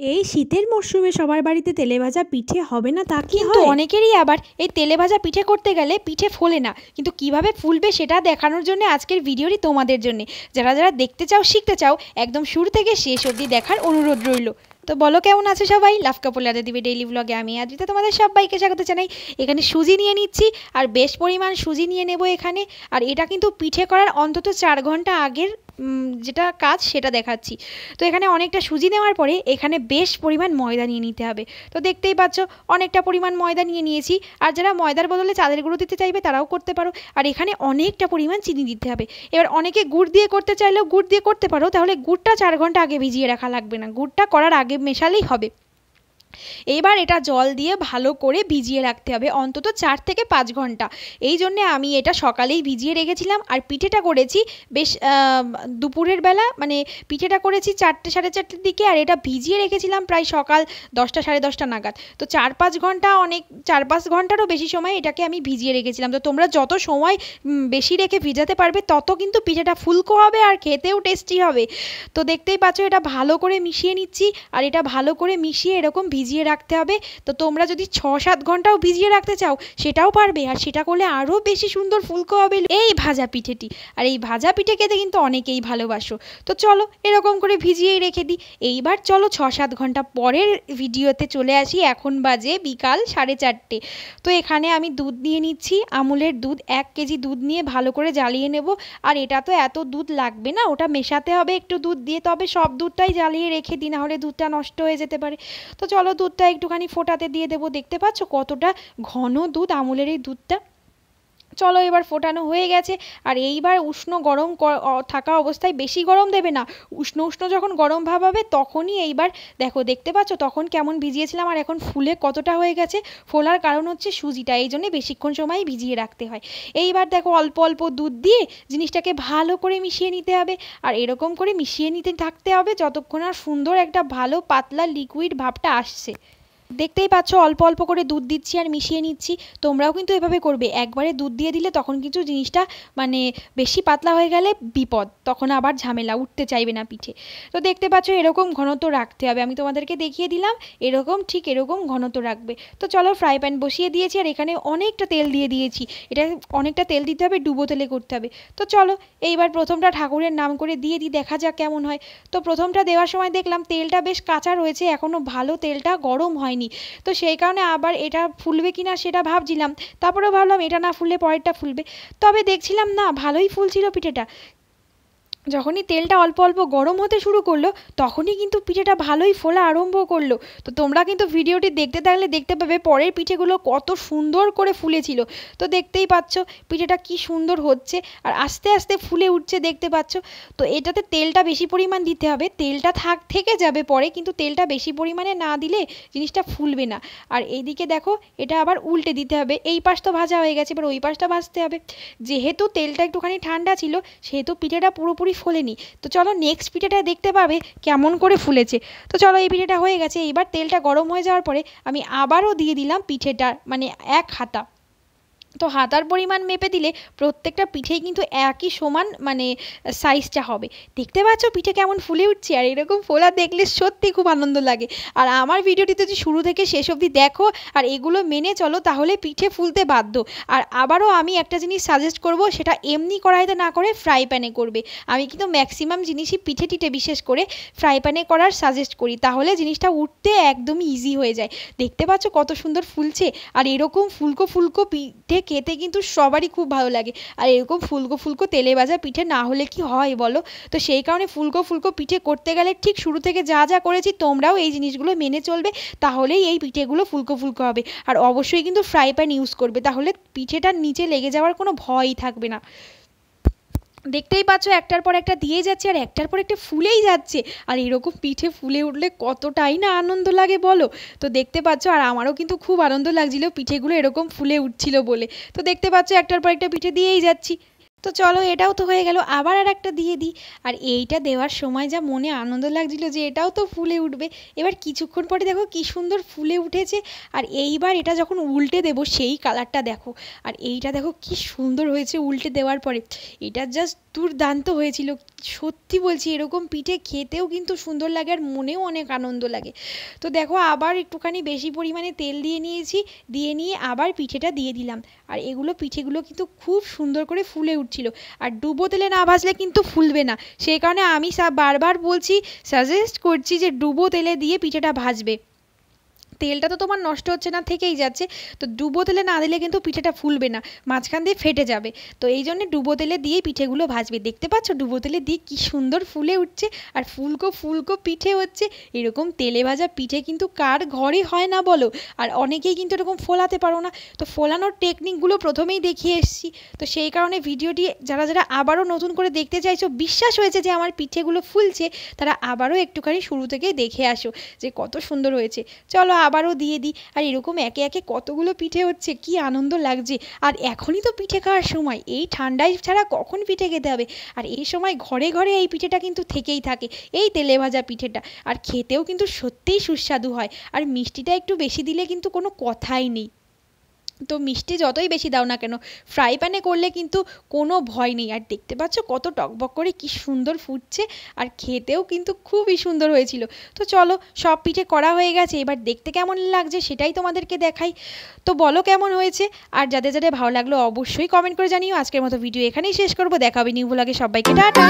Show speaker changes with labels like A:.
A: এই শীতের মরশুমে সবার বাড়িতে তেলে ভাজা পিঠে হবে না তা কি
B: কিন্তু
A: হয়?
B: অনেকেরই আবার এই তেলে ভাজা পিঠে করতে গেলে পিঠে ফোলে না, কিন্তু কিভাবে ফুলবে সেটা দেখানোর জন্য আজকের ভিডিওটি তোমাদের জন্য। যারা যারা দেখতে চাও, শিখতে চাও, একদম শুরু থেকে শেষ অবধি দেখার অনুরোধ রইল। তো বলো কেমন আছে সবাই? লাভ কাপড় লাদা দিবে ডেইলি ব্লগে আমি আদ্রিতা তোমাদের সবাইকে স্বাগত জানাই। এখানে সুজি নিয়ে নিচ্ছি, আর বেশ পরিমাণ সুজি নিয়ে নেব এখানে। আর এটা কিন্তু পিঠে করার অন্তত 4 ঘন্টা আগের যেটা কাজ সেটা দেখাচ্ছি। তো এখানে অনেকটা সুজি নেওয়ার পরে এখানে বেশ পরিমাণ ময়দা নিয়ে নিতে হবে। তো দেখতেই পাচ্ছ অনেকটা পরিমাণ ময়দা নিয়ে নিয়েছি। আর যারা ময়দার বদলে চালের গুঁড়ো দিতে চাইবে তারাও করতে পারো। আর এখানে অনেকটা পরিমাণ চিনি দিতে হবে। এবার অনেকে গুড় দিয়ে করতে চাইলেও গুড় দিয়ে করতে পারো, তাহলে গুড়টা 4 ঘন্টা আগে ভিজিয়ে রাখা লাগবে না, গুড়টা করার আগে মেশালেই হবে। এবার এটা জল দিয়ে ভালো করে ভিজিয়ে রাখতে হবে অন্তত 4 থেকে 5 ঘন্টা। এই জন্যে আমি এটা সকালেই ভিজিয়ে রেখেছিলাম। আর পিঠেটা করেছি বেশ দুপুরের বেলা, মানে পিঠেটা করেছি 4টে সাড়ে 4টের দিকে, আর এটা ভিজিয়ে রেখেছিলাম প্রায় সকাল 10টা সাড়ে 10টা নাগাদ। তো 4-5 ঘন্টা, অনেক 4-5 ঘন্টারও বেশি সময় এটাকে আমি ভিজিয়ে রেখেছিলাম। তো তোমরা যত সময় বেশি রেখে ভিজাতে পারবে তত কিন্তু পিঠেটা ফুলকো হবে আর খেতেও টেস্টি হবে। তো দেখতেই পাচ্ছ এটা ভালো করে মিশিয়ে নিচ্ছি। আর এটা ভালো করে মিশিয়ে এরকম ভিজিয়ে রাখতে হবে। তো তোমরা যদি 6-7 ঘন্টাও ভিজিয়ে রাখতে চাও সেটাও পারবে, আর সেটা করলে আরও বেশি সুন্দর ফুলকো হবে এই ভাজা পিঠেটি। আর এই ভাজা পিঠে খেতে কিন্তু অনেকেই ভালোবাসো। তো চলো এরকম করে ভিজিয়েই রেখে দিই। এইবার চলো 6-7 ঘন্টা পরের ভিডিওতে চলে আসি। এখন বাজে বিকাল 4:30। তো এখানে আমি দুধ নিয়ে নিচ্ছি, আমুলের দুধ 1 কেজি দুধ নিয়ে ভালো করে জ্বালিয়ে নেব। আর এটা তো এত দুধ লাগবে না, ওটা মেশাতে হবে একটু দুধ দিয়ে, তবে সব দুধটাই জ্বালিয়ে রেখে দিই, নাহলে দুধটা নষ্ট হয়ে যেতে পারে। তো চলো দুধটা একটুখানি ফোটাতে দিয়ে দেবো। দেখতে পাচ্ছ কতটা ঘন দুধ আমুলের এই দুধটা। চলো এবার ফোটানো হয়ে গেছে। আর এইবার উষ্ণ গরম থাকা অবস্থায়, বেশি গরম দেবে না, উষ্ণ উষ্ণ যখন গরম ভাব হবে তখনই এইবার দেখো, দেখতে পাচ্ছ তখন কেমন ভিজিয়েছিলাম আর এখন ফুলে কতটা হয়ে গেছে। ফোলার কারণ হচ্ছে সুজিটা, এই জন্যে বেশিক্ষণ সময় ভিজিয়ে রাখতে হয়। এইবার দেখো অল্প অল্প দুধ দিয়ে জিনিসটাকে ভালো করে মিশিয়ে নিতে হবে। আর এরকম করে মিশিয়ে নিতে থাকতে হবে যতক্ষণ আর সুন্দর একটা ভালো পাতলা লিকুইড ভাবটা আসছে। দেখতেই পাচ্ছ অল্প অল্প করে দুধ দিচ্ছি আর মিশিয়ে নিচ্ছি। তোমরাও কিন্তু এভাবে করবে, একবারে দুধ দিয়ে দিলে তখন কিন্তু জিনিসটা মানে বেশি পাতলা হয়ে গেলে বিপদ, তখন আবার ঝামেলা, উঠতে চাইবে না পিঠে। তো দেখতে পাচ্ছ এরকম ঘনত্ব রাখতে হবে, আমি তোমাদেরকে দেখিয়ে দিলাম এরকম, ঠিক এরকম ঘনত্ব রাখবে। তো চলো ফ্রাই প্যান বসিয়ে দিয়েছি, আর এখানে অনেকটা তেল দিয়ে দিয়েছি। এটা অনেকটা তেল দিতে হবে, ডুবো তেলে করতে হবে। তো চলো এইবার প্রথমটা ঠাকুরের নাম করে দিয়ে দিই, দেখা যাক কেমন হয়। তো প্রথমটা দেওয়ার সময় দেখলাম তেলটা বেশ কাঁচা রয়েছে, এখনও ভালো তেলটা গরম হয়নি। তো সেই কারণে আবার এটা ফুলবে কিনা সেটা ভাবছিলাম, তারপরেও ভাবলাম এটা না ফুললে পরেরটা ফুলবে। তবে দেখছিলাম না, ভালোই ফুলছিল পিঠেটা। যখনই তেলটা অল্প অল্প গরম হতে শুরু করলো তখনই কিন্তু পিঠেটা ভালোই ফোলা আরম্ভ করলো। তো তোমরা কিন্তু ভিডিওটি দেখতে থাকলে দেখতে পাবে পরের পিঠেগুলো কত সুন্দর করে ফুলেছিল। তো দেখতেই পাচ্ছ পিঠেটা কি সুন্দর হচ্ছে আর আস্তে আস্তে ফুলে উঠছে, দেখতে পাচ্ছ। তো এটাতে তেলটা বেশি পরিমাণ দিতে হবে, তেলটা থেকে যাবে পরে, কিন্তু তেলটা বেশি পরিমাণে না দিলে জিনিসটা ফুলবে না। আর এইদিকে দেখো এটা আবার উল্টে দিতে হবে, এই পাশ তো ভাজা হয়ে গেছে, এবার ওই পাশটা ভাজতে হবে। যেহেতু তেলটা একটুখানি ঠান্ডা ছিল সেহেতু পিঠেটা পুরোপুরি ফোলেনি। তো চলো নেক্সট পিঠেটা দেখতে পাবে কেমন করে ফুলেছে। তো চলো এই পিঠেটা হয়ে গেছে, এইবার তেলটা গরম হয়ে যাওয়ার পরে আমি আবারও দিয়ে দিলাম পিঠেটা, মানে 1 হাতা। তো হাতার পরিমাণ মেপে দিলে প্রত্যেকটা পিঠেই কিন্তু একই সমান মানে সাইজটা হবে। দেখতে পাচ্ছ পিঠে কেমন ফুলে উঠছে, আর এরকম ফোলা দেখলে সত্যি খুব আনন্দ লাগে। আর আমার ভিডিওটিতে যদি শুরু থেকে শেষ অবধি দেখো আর এগুলো মেনে চলো তাহলে পিঠে ফুলতে বাধ্য। আর আবারও আমি একটা জিনিস সাজেস্ট করব, সেটা এমনি কড়াইতে না করে ফ্রাই প্যানে করবে। আমি কিন্তু ম্যাক্সিমাম জিনিসই পিঠে টিঠে বিশেষ করে ফ্রাই প্যানে করার সাজেস্ট করি, তাহলে জিনিসটা উঠতে একদমই ইজি হয়ে যায়। দেখতে পাচ্ছ কত সুন্দর ফুলছে, আর এরকম ফুলকো ফুলকো পিঠে খেতে কিন্তু সবারই খুব ভালো লাগে। আর এরকম ফুলকো ফুলকো তেলে ভাজা পিঠে না হলে কি হয় বলো? তো সেই কারণে ফুলকো ফুলকো পিঠে করতে গেলে ঠিক শুরু থেকে যা যা করেছি তোমরাও এই জিনিসগুলো মেনে চলবে, তাহলেই এই পিঠেগুলো ফুলকো ফুলকো হবে। আর অবশ্যই কিন্তু ফ্রাই প্যান ইউজ করবে, তাহলে পিঠেটার নিচে লেগে যাওয়ার কোনো ভয়ই থাকবে না। দেখতেই পাচ্ছ একটার পর একটা দিয়ে যাচ্ছে আর একটার পর একটা ফুলেই যাচ্ছে। আর এরকম পিঠে ফুলে উঠলে কতটাই না আনন্দ লাগে বলো। তো দেখতে পাচ্ছ, আর আমারও কিন্তু খুব আনন্দ লাগছিল পিঠেগুলো এরকম ফুলে উঠছিল বলে। তো দেখতে পাচ্ছ একটার পর একটা পিঠে দিয়েই যাচ্ছি। তো চলো এটাও তো হয়ে গেল, আবার আর একটা দিয়ে দিই। আর এইটা দেওয়ার সময় যা মনে আনন্দ লাগছিল যে এটাও তো ফুলে উঠবে। এবার কিছুক্ষণ পরে দেখো কি সুন্দর ফুলে উঠেছে। আর এইবার এটা যখন উল্টে দেবো সেই কালারটা দেখো, আর এইটা দেখো কি সুন্দর হয়েছে উল্টে দেওয়ার পরে। এটা জাস্ট দুর্দান্ত হয়েছিল। সত্যি বলছি, এরকম পিঠে খেতেও কিন্তু সুন্দর লাগে আর মনেও অনেক আনন্দ লাগে। তো দেখো আবার একটুখানি বেশি পরিমাণে তেল দিয়ে নিয়েছি, দিয়ে নিয়ে আবার পিঠেটা দিয়ে দিলাম। আর পিঠেগুলো কিন্তু খুব সুন্দর করে ফুলে উঠছিল। আর ডুবো তেলে না ভাজলে কিন্তু ফুলবে না, সেই কারণে আমি বারবার বলছি, সাজেস্ট করছি যে ডুবো তেলে দিয়ে পিঠেটা ভাজবে। তেলটা তো তোমার নষ্ট হচ্ছে না, থেকেই যাচ্ছে। তো ডুবো তেলে না দিলে কিন্তু পিঠেটা ফুলবে না, মাঝখান দিয়ে ফেটে যাবে। তো এই জন্য ডুবো তেলে দিয়েই পিঠেগুলো ভাজবে। দেখতে পাচ্ছ ডুবো তেলে দিয়ে কি সুন্দর ফুলে উঠছে আর ফুলকো ফুলকো পিঠে হচ্ছে। এরকম তেলে ভাজা পিঠে কিন্তু কার ঘরে হয় না বলো? আর অনেকেই কিন্তু এরকম ফোলাতে পারো না, তো ফোলানোর টেকনিকগুলো প্রথমেই দেখিয়ে এসেছি। তো সেই কারণে ভিডিওটি যারা যারা আবারও নতুন করে দেখতে চাইছো, বিশ্বাস হয়েছে যে আমার পিঠেগুলো ফুলছে, তারা আবারও একটুখানি শুরু থেকে দেখে আসো যে কত সুন্দর হয়েছে। চলো আবারও দিয়ে দিই। আর এরকম একে একে কতগুলো পিঠে হচ্ছে, কি আনন্দ লাগছে। আর এখনই তো পিঠে খাওয়ার সময়, এই ঠান্ডায় ছাড়া কখন পিঠে খেতে হবে। আর এই সময় ঘরে ঘরে এই পিঠেটা কিন্তু থেকেই থাকে, এই তেলে ভাজা পিঠেটা। আর খেতেও কিন্তু সত্যিই সুস্বাদু হয়। আর মিষ্টিটা একটু বেশি দিলে কিন্তু কোনো কথাই নেই। তো মিষ্টি যতই বেশি দাও না কেন, ফ্রাই প্যানে করলে কিন্তু কোনো ভয় নেই। আর দেখতে পাচ্ছ কত টকবক করে কি সুন্দর ফুটছে, আর খেতেও কিন্তু খুবই সুন্দর হয়েছিল। তো চলো, সব পিঠে করা হয়ে গেছে, এবার দেখতে কেমন লাগছে সেটাই তোমাদেরকে দেখাই। তো বলো কেমন হয়েছে। আর যাদের যাদের ভালো লাগলো অবশ্যই কমেন্ট করে জানিও। আজকের মতো ভিডিও এখানেই শেষ করবো, দেখা হবে নিউ ব্লগে। সবাইকে টাটা।